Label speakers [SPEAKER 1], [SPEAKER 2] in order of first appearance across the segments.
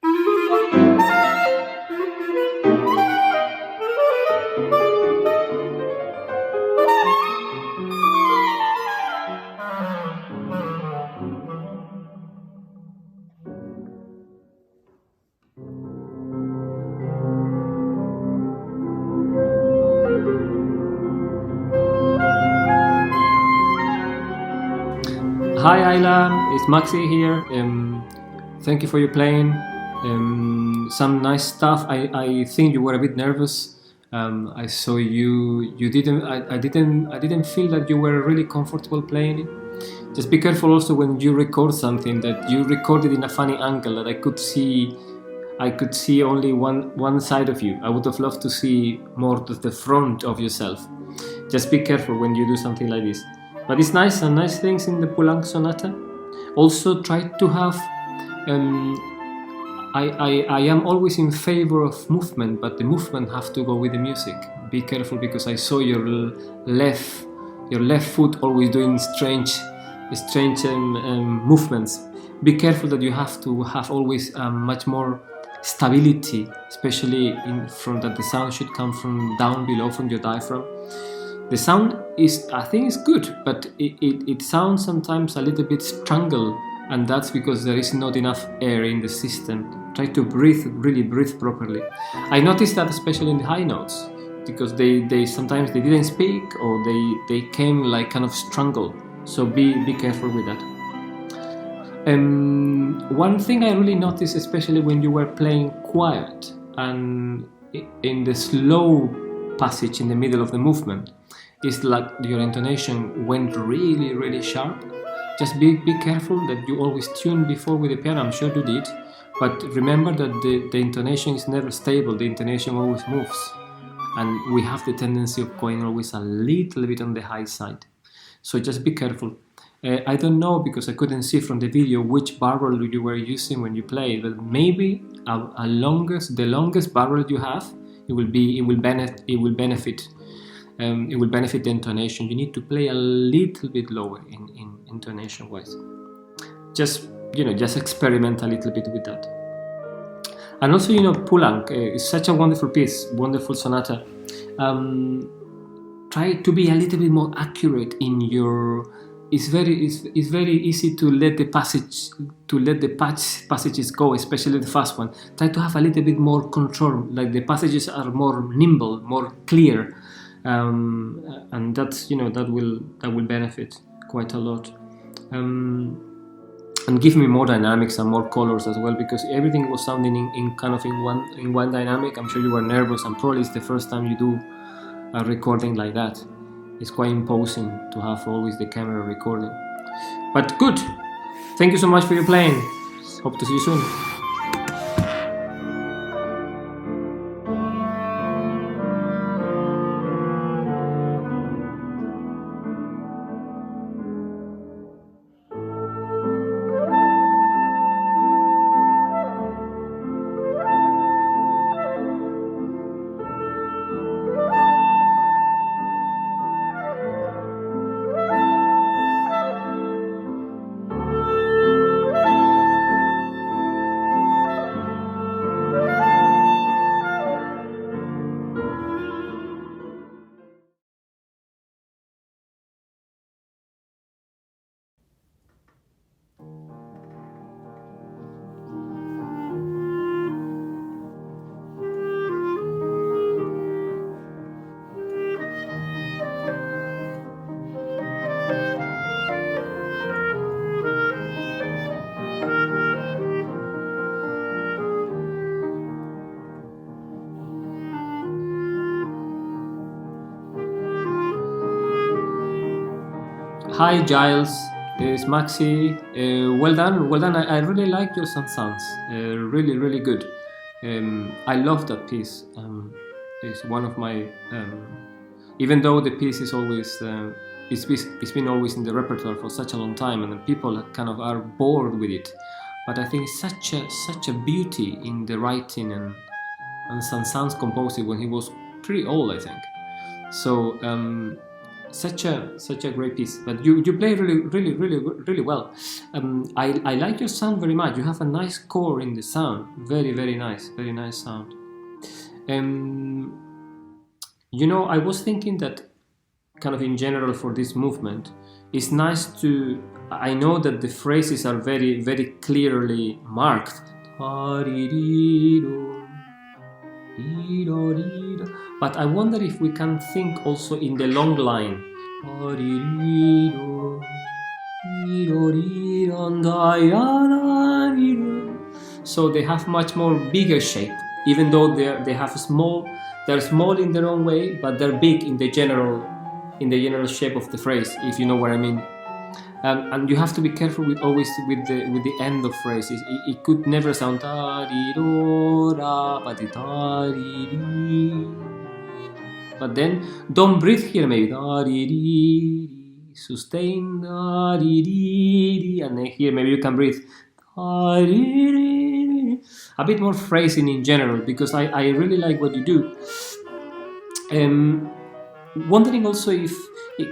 [SPEAKER 1] Hi Ayla, it's Maxi here. Thank you for your playing. Some nice stuff. I think you were a bit nervous. I saw you. You didn't. I didn't feel that you were really comfortable playing it. Just be careful also when you record something that you recorded in a funny angle that I could see. I could see only one side of you. I would have loved to see more of the front of yourself. Just be careful when you do something like this. But it's nice, and nice things in the Poulenc sonata. Also try to have. I am always in favor of movement, but the movement have to go with the music. Be careful because I saw your left foot always doing strange movements. Be careful that you have to have always much more stability, especially in from that the sound should come from down below from your diaphragm. The sound is, I think, is good, but it sounds sometimes a little bit strangled, and that's because there is not enough air in the system. Try to really breathe properly. I noticed that especially in the high notes, because they sometimes they didn't speak or they came like kind of strangled. So be careful with that. One thing I really noticed, especially when you were playing quiet and in the slow passage in the middle of the movement, is like your intonation went really sharp. Just be careful that you always tune before with the piano. I'm sure you did, but remember that the intonation is never stable. The intonation always moves, and we have the tendency of going always a little bit on the high side. So just be careful. I don't know, because I couldn't see from the video which barrel you were using when you played, but maybe the longest barrel you have, it will benefit the intonation. You need to play a little bit lower in intonation wise. Just experiment a little bit with that. And also, Poulenc is such a wonderful piece, wonderful sonata. Try to be a little bit more accurate in your. It's very easy to let the passages go, especially the fast one. Try to have a little bit more control, like the passages are more nimble, more clear, and that's that will benefit quite a lot, and give me more dynamics and more colors as well, because everything was sounding in one dynamic. I'm sure you were nervous, and probably it's the first time you do a recording like that. It's quite imposing to have always the camera recording. But good. Thank you so much for your playing. Hope to see you soon. Hi Giles, it's Maxi. Well done. I really like your sounds. Really good. I love that piece. It's one of my. Even though the piece is always, it's been always in the repertoire for such a long time, and people kind of are bored with it. But I think it's such a beauty in the writing, and Saint-Saëns composed it when he was pretty old, I think. So. such a great piece. But you play really well. I like your sound very much. You have a nice core in the sound. Very nice sound. I was thinking that kind of in general for this movement, it's nice to. I know that the phrases are very clearly marked. But I wonder if we can think also in the long line. So they have much more bigger shape, even though they're small in their own way, but they're big in the general shape of the phrase, if you know what I mean. And you have to be careful with the end of phrases. It could never sound but then don't breathe here maybe sustain and then here maybe you can breathe a bit more phrasing in general, because I really like what you do. Wondering also if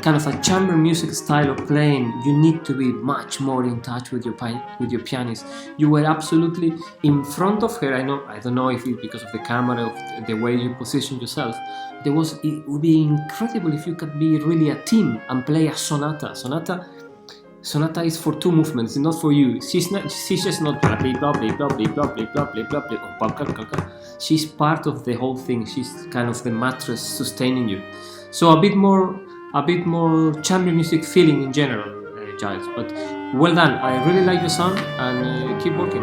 [SPEAKER 1] kind of a chamber music style of playing, you need to be much more in touch with your pianist. You were absolutely in front of her. I don't know if it's because of the camera, of the way you position yourself. It would be incredible if you could be really a team and play a sonata. Sonata is for two movements, not for you. She's just not blah blah blah blah blah blah blah blah blah. She's part of the whole thing. She's kind of the mattress sustaining you. So a bit more chamber music feeling in general, Giles. But well done. I really like your sound, and keep working.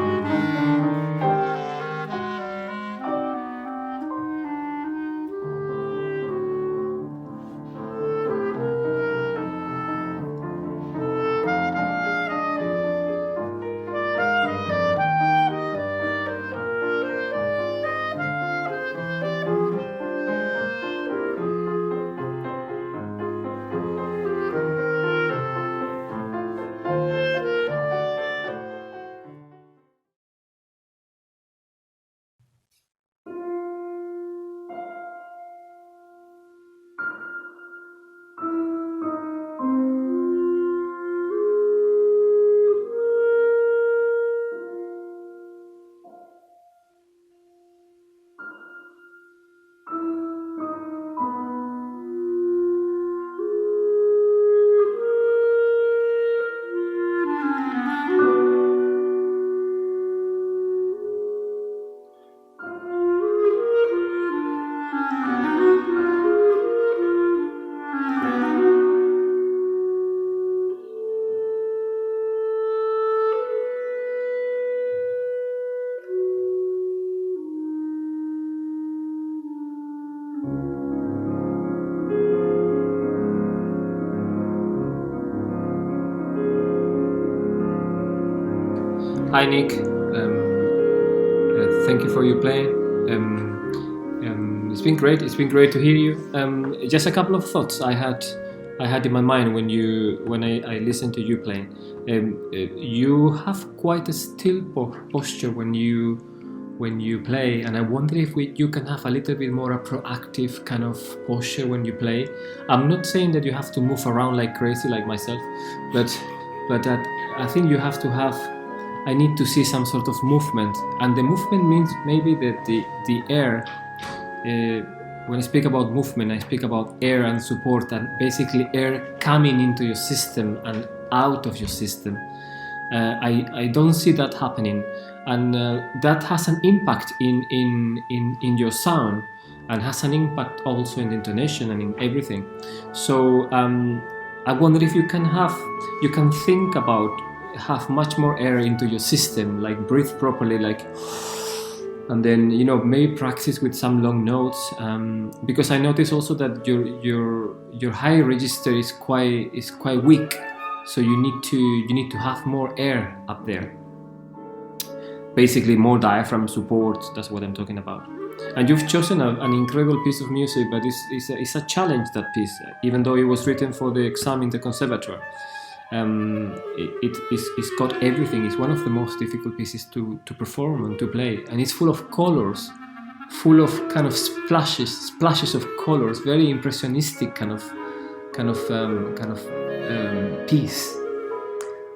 [SPEAKER 1] Hi Nick, thank you for your playing. It's been great. It's been great to hear you. Just a couple of thoughts I had in my mind when I listened to you playing. You have quite a still posture when you play, and I wonder if you can have a little bit more a proactive kind of posture when you play. I'm not saying that you have to move around like crazy like myself, but that I think you have to have. I need to see some sort of movement, and the movement means maybe that the air. When I speak about movement, I speak about air and support, and basically air coming into your system and out of your system. I don't see that happening, and that has an impact in your sound, and has an impact also in the intonation and in everything. So I wonder if you can think about have much more air into your system, like breathe properly, like, and then maybe practice with some long notes, because I notice also that your high register is quite weak, so you need to have more air up there, basically more diaphragm support. That's what I'm talking about. And you've chosen an incredible piece of music, but it's a challenge, that piece, even though it was written for the exam in the conservatoire. It's got everything. It's one of the most difficult pieces to perform and to play, and it's full of colors, full of kind of splashes of colors, very impressionistic kind piece.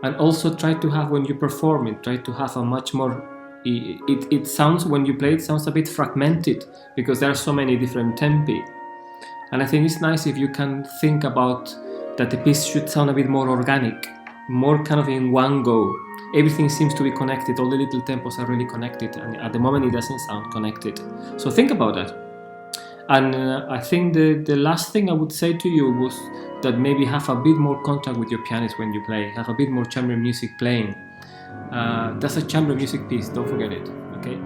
[SPEAKER 1] And also try to have, when you perform it, try to have a much more, it sounds, when you play it, sounds a bit fragmented because there are so many different tempi. And I think it's nice if you can think about that the piece should sound a bit more organic, more kind of in one go. Everything seems to be connected, all the little tempos are really connected, and at the moment it doesn't sound connected. So think about that. And I think the last thing I would say to you was that maybe have a bit more contact with your pianist when you play, have a bit more chamber music playing. That's a chamber music piece, don't forget it, okay?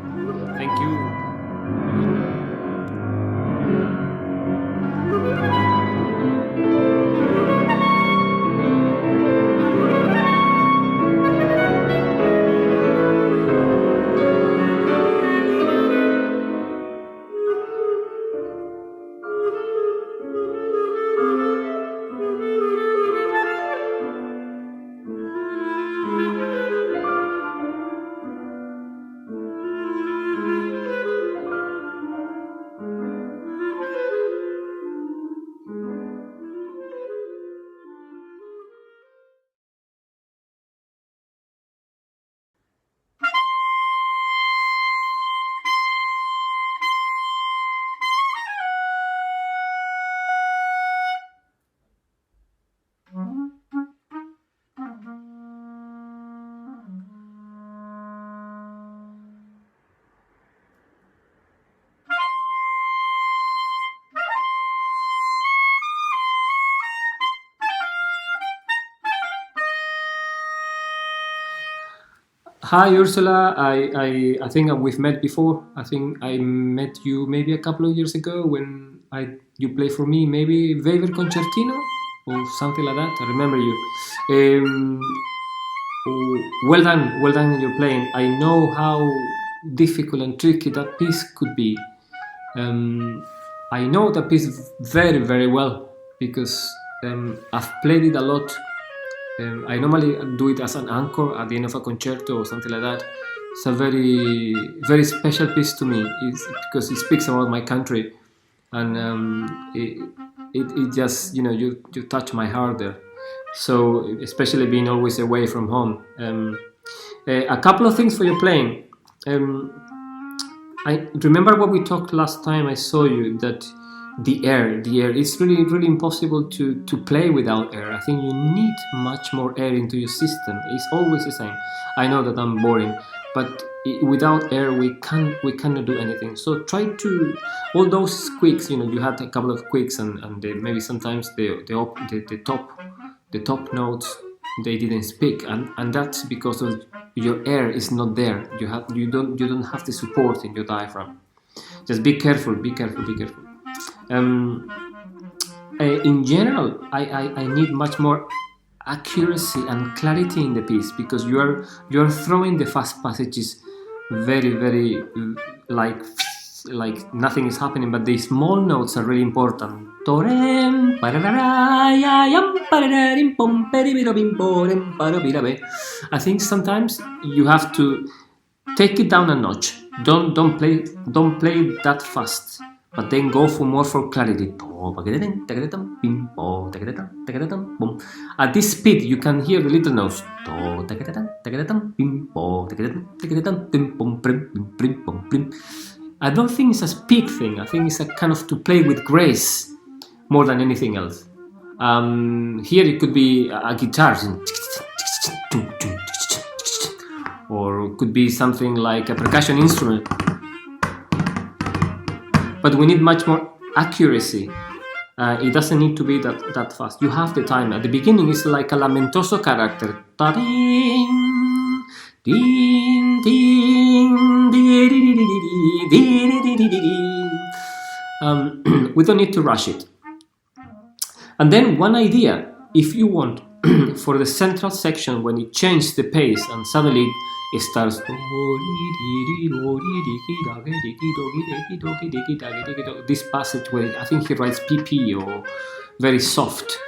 [SPEAKER 1] Thank you. Hi Ursula, I think we've met before. I think I met you maybe a couple of years ago when you played for me, maybe Weber Concertino or something like that. I remember you. Well done in your playing. I know how difficult and tricky that piece could be. I know that piece very, very well because I've played it a lot. I normally do it as an encore at the end of a concerto or something like that. It's a very, very special piece to me. It's because it speaks about my country, and it just, you know, you touch my heart there. So especially being always away from home. A couple of things for your playing. I remember what we talked last time I saw you, that the air, it's really impossible to play without air. I think you need much more air into your system. It's always the same. I know that I'm boring, but without air we cannot do anything. So try to, all those squeaks, you know, you had a couple of squeaks and maybe sometimes the top notes, they didn't speak, and that's because of your air is not there. You don't have the support in your diaphragm. Just be careful. In general, I need much more accuracy and clarity in the piece because you are throwing the fast passages very like nothing is happening, but the small notes are really important. I think sometimes you have to take it down a notch. Don't play that fast, but then go for clarity. At this speed, you can hear the little notes. I don't think it's a speed thing. I think it's a kind of to play with grace more than anything else. Here it could be a guitar, or it could be something like a percussion instrument. But we need much more accuracy. It doesn't need to be that fast. You have the time. At the beginning, it's like a lamentoso character. We don't need to rush it. And then one idea, if you want, for the central section, when it changes the pace and suddenly it starts this passage where I think he writes PP or very soft.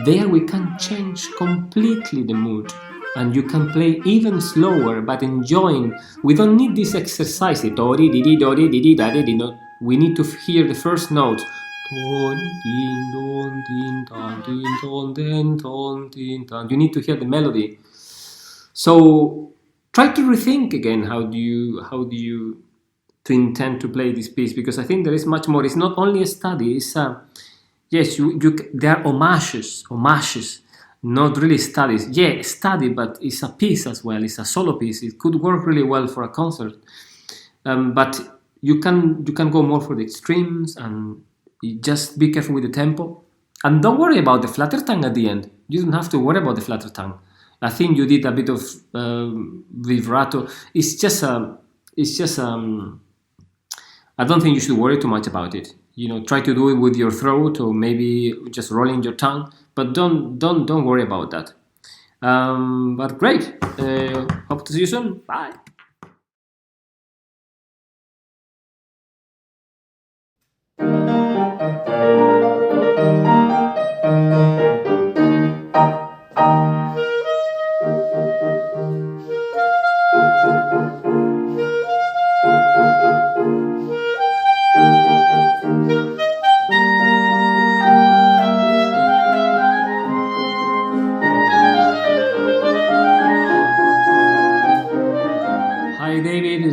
[SPEAKER 1] There we can change completely the mood, and you can play even slower but enjoying. We don't need this exercise. We need to hear the first note You need to hear the melody. So try to rethink again how do you to intend to play this piece, because I think there is much more. It's not only a study. It's yes, there are homages, not really studies. Yeah, study, but it's a piece as well. It's a solo piece. It could work really well for a concert, but you can go more for the extremes, and you just be careful with the tempo, and don't worry about the flutter tongue at the end. You don't have to worry about the flutter tongue. I think you did a bit of vibrato. It's just I don't think you should worry too much about it. Try to do it with your throat, or maybe just rolling your tongue, but don't worry about that. But great. Hope to see you soon. Bye.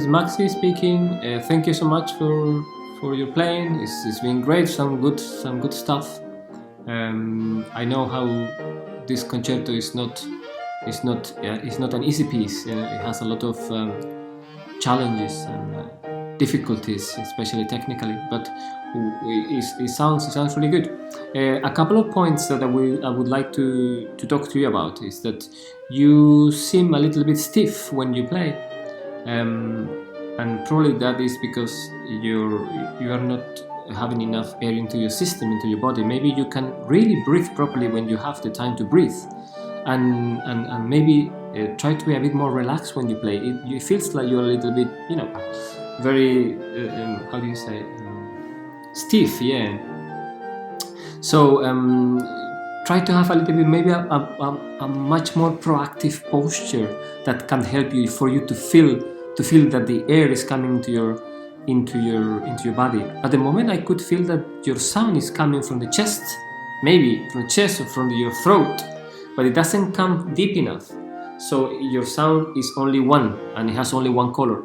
[SPEAKER 1] Maxi speaking. Thank you so much for your playing. It's been great. Some good stuff. I know how this concerto is not an easy piece. It has a lot of challenges and difficulties, especially technically. But it sounds really good. A couple of points that I would like to talk to you about is that you seem a little bit stiff when you play. And probably that is because you are not having enough air into your system, into your body. Maybe you can really breathe properly when you have the time to breathe, and maybe try to be a bit more relaxed when you play. It feels like you're a little bit, very how do you say, stiff, yeah. So try to have a little bit, maybe a much more proactive posture that can help you, for you to feel that the air is coming into your body. At the moment, I could feel that your sound is coming from the chest, maybe from the chest or from your throat, but it doesn't come deep enough. So your sound is only one, and it has only one color.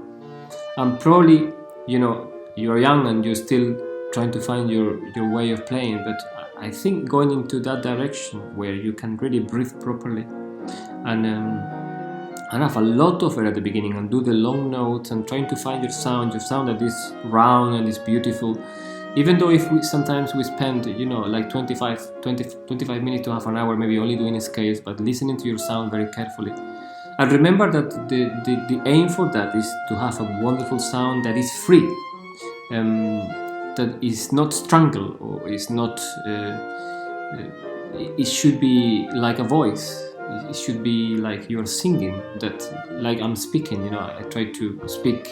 [SPEAKER 1] And probably, you're young and you're still trying to find your way of playing, but I think going into that direction where you can really breathe properly and have a lot of air at the beginning, and do the long notes, and trying to find your sound that is round and is beautiful. Even though sometimes we spend, like 25 minutes to half an hour maybe only doing scales, but listening to your sound very carefully. And remember that the aim for that is to have a wonderful sound that is free, that is not strangled, or is not, it should be like a voice. It should be like you're singing, like I'm speaking. I try to speak,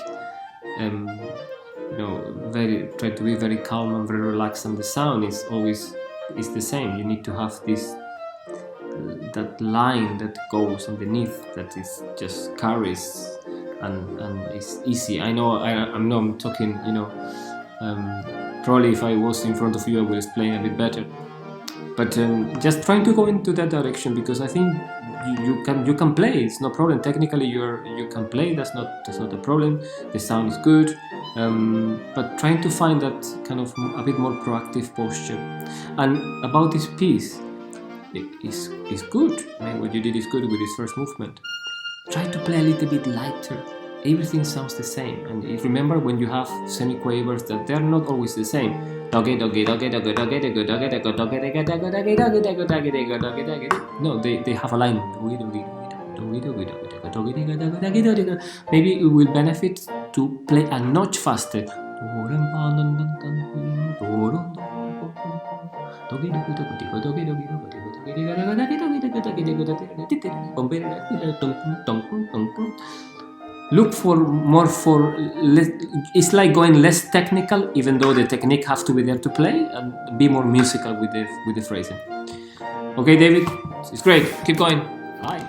[SPEAKER 1] try to be very calm and very relaxed, and the sound is always the same. You need to have that line that goes underneath, that is just carries and is easy. I know I'm talking. Probably if I was in front of you, I would explain a bit better. But just trying to go into that direction, because I think you can play. It's no problem. Technically, you can play. That's not a problem. The sound is good, but trying to find that kind of a bit more proactive posture. And about this piece, it's good. I mean, what you did is good with this first movement. Try to play a little bit lighter. Everything sounds the same. And remember, when you have semiquavers, that they're not always the same. No, they have alignment. Maybe it will benefit to play a notch faster. Look for more it's like going less technical, even though the technique has to be there to play, and be more musical with the phrasing. Okay, David, it's great. Keep going. Bye.